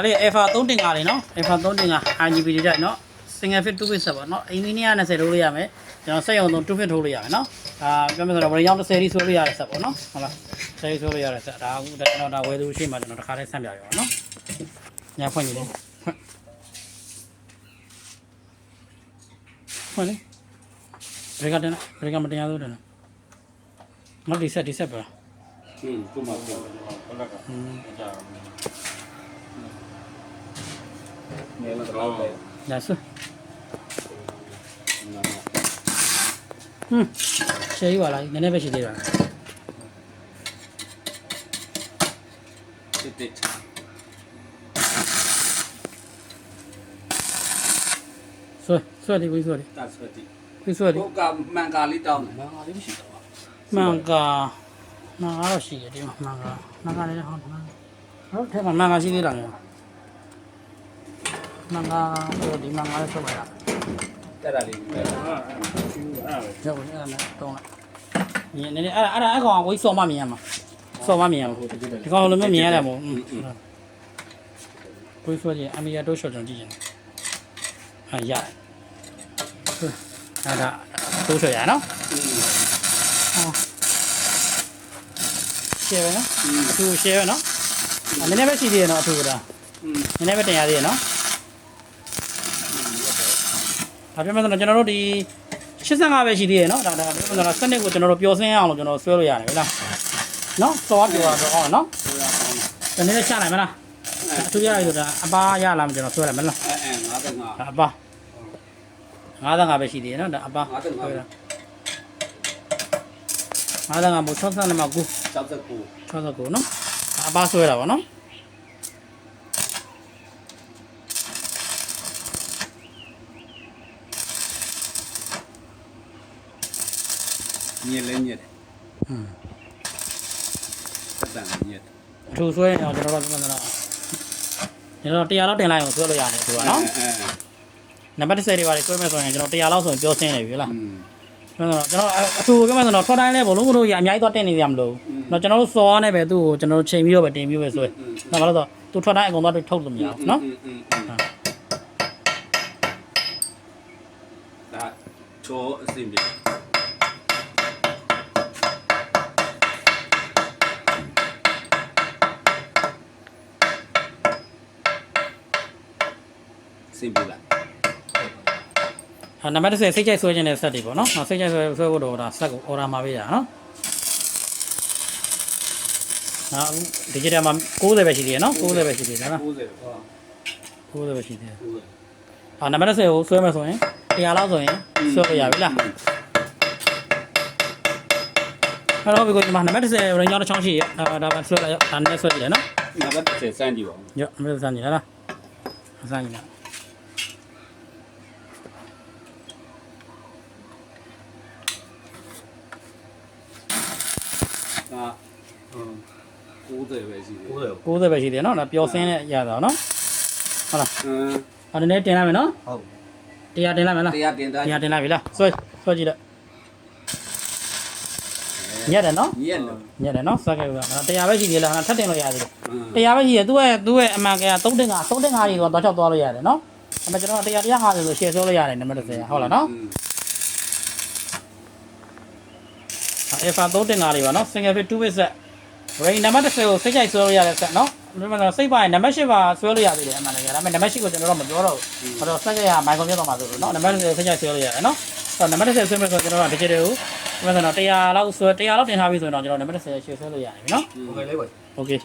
အဲ့ Alpha 3တင်ကားလေးနော် Alpha 3တင်ကား RGB တွေကြနော် single fit 2 fit ဆက်ပါနော်အင်ဂျင်နီယာ20ထိုးလို့ရမယ်ကျွန်တော်စက်ရုံသုံး2 fit ထိုးလို့ရမယ်နော်ပြောမယ်ဆိုတော့ဗရီရောင်း30ရီဆွဲလို့ရတဲ့ဆက်ပေါ့နော်ဟုတ်လား30ရီဆွဲလို့ရတဲ့ဆက်ဒါအခုကျွန်တော်ဒါဝယ်သူရှိမှကျွန်တော်တစ်ခါတည်းဆန့်ပြရအောင်နော်ညဖွင့်ကြည့်လေဖွင့်လေဘယ်ကတင်ဘယ်ကမတင်ရသေးတယ်နော်ဒီဆက်ပါခုမှပြောတယ်ဟုတ်လားနေမတော်တယ် ဒါဆိုရှယ်ယူပါလားနည်းနည်းပဲရှိသေးတာစစ်တစ်ဆွဲဒီကိုဆွဲဒီ တတ်ဆွဲတိ ကိုဆွဲဒီ ဘုကမှန်ကာလေးတောင်းတယ်မှန်ကာလေးမရှိတော့ဘူး မှန်ကတော့ရှိတယ်ဒီမှာမှန်ကလည်းဟုတ်ထဲမှာမှန်ကရှိသေးတာလေမှန်ကဒီမှန်ကလည်းဆွဲပါရ တက်တာလေးပဲ ကျောင်းအဲ့ဒါနဲ့တောင်းလိုက်နည်းနည်းအဲ့ကောင်ကိုစော်မမြင်ရမှာစော်မမြင်ရမှာဒီကောင်လိုမျိုးမြင်ရတယ်မို့ကိုဆွဲကြည့်အမီယာတိုးရှော့ကျွန်တော်ကြည့်ရင်ရအဲ့ဒါတိုးရှော့ရနော်ရှယ်ပဲနော်အထူရှယ်ပဲနော်နည်းနည်းပဲရှိသေးတယ်နော်အထူကဒါနည်းနည်းပဲတင်ရသေးတယ်နော်ဒါပြမယ်ဆိုတော့ကျွန်တော်တို့ဒီ85ပဲရှိသေးတယ်နော်ဒါပြမယ်ဆိုတော့စနစ်ကိုကျွန်တော်တို့ပျော်စင်းအောင်လို့ကျွန်တော်ဆွဲလို့ရတယ်ဟုတ်လားနော်စော်ပြောတော့အောင်နော်ဒီနေ့ချနိုင်မလားအထူရရဆိုတာအပါရလာမှကျွန်တော်ဆွဲလိုက်မလား55အပါ55ပဲရှိသေးတယ်နော်ဒါအပါ55မို့60နဲ့မှ9 69နော်အပါဆွဲတာပါနော်ညက်လဲညက်တယ်တက်တန်ညက် အထူဆွဲရင်တော့ကျွန်တော်တို့ပြန်တော့ကျွန်တော်100လောက်တင်လိုက်အောင်ဆွဲလို့ရတယ်သူကနော်နံပါတ်10တွေပါလေဆွဲမယ်ဆိုရင်ကျွန်တော်100လောက်ဆိုရင်ပြောစင်းနေပြီလားကျွန်တော်အထူပြောမယ်ဆိုတော့ထွက်တိုင်းလဲဘလုံးတို့ရအများကြီးတော့တင်နေကြမလို့တော့ကျွန်တော်တို့စော်နဲ့ပဲသူ့ကိုကျွန်တော်တို့ချိန်ပြီးတော့ပဲတင်ပြီးပဲဆွဲတော့ဘာလို့ဆိုသူထွက်တိုင်းအကုန်တော့ထုတ်လို့မရဘူးနော်ဒါချောအစင်ပြီစင်ပြီလားနံပါတ်10စိတ်ကြိုက်ဆွဲခြင်းတဲ့ဆက်တွေပေါ့နော်စိတ်ကြိုက်ဆွဲဖို့တော့ဒါဆက်ကို order မှာပေးရနော်ဒီကြတဲ့မှာ90ပဲရှိသေးတယ်နော်90ပဲရှိသေးတယ်နော်90ပဲရှိသေးတယ်နံပါတ်10ကိုဆွဲမယ်ဆိုရင်100လောက်ဆိုရင်ဆွဲရပြီလားအဲ့တော့ဒီကိုဒီမှာနံပါတ်10ရင်ကြောင်းတစ်ချောင်းရှိရဒါပဲဆွဲလိုက်ဒါနဲ့ဆွဲကြည့်တယ်နော်နံပါတ်10စမ်းကြည့်ပါဦးညနံပါတ်10စမ်းကြည့်လားစမ်းကြည့်လား90ပဲရှိတယ်90ပဲရှိတယ်နော်ဒါပျော်စင်းနဲ့ရတာနော်ဟုတ်လားအဲ့ဒါနဲ့တင်လိုက်မယ်နော်ဟုတ်100တင်လိုက်မယ်လား100တင်သား100တင်လိုက်ပြီလားဆွဲကြည့်လိုက်ညက်တယ်နော်ညက်တယ်နော်စက်ကဲ100ပဲရှိသေးလားထပ်တင်လို့ရသေးတယ်100ပဲရှိတယ်သူ့ရဲ့အမှန်က3တင်က3တင်ကားကြီးတော့တော့သွားလို့ရတယ်နော်အဲ့ဒါကျွန်တော်150ဆိုရှယ်ဆွဲလို့ရတယ်နံပါတ်10ဟုတ်လားနော်Alpha 3တင်ကားလေးပါနော် single fit 2 fit set range နံပါတ်10ကိုစိတ်ကြိုက်ဆွဲလို့ရတဲ့ဆက်နော်ဒီမှာစိတ်ပါရင်နံပါတ်10ပါဆွဲလို့ရသေးတယ်အမှန်တကယ်ဒါပေမဲ့နံပါတ်10ကိုကျွန်တော်တို့မပြောတော့ဘူးဘာလို့စက်ကရမိုင်ကွန်ပြတ်သွားမှာဆိုလို့နော်နံပါတ်10စိတ်ကြိုက်ဆွဲလို့ရတယ်နော်အဲ့တော့နံပါတ်10ဆွဲမယ်ဆိုကျွန်တော်တို့ digital ကိုဒီမှာဆိုတော့100လောက်ဆွဲ100လောက်တင်ထားပြီဆိုရင်တော့ကျွန်တော်နံပါတ်10ရှယ်ဆွဲလို့ရတယ်ပြီနော် โอเคလေးပါ okay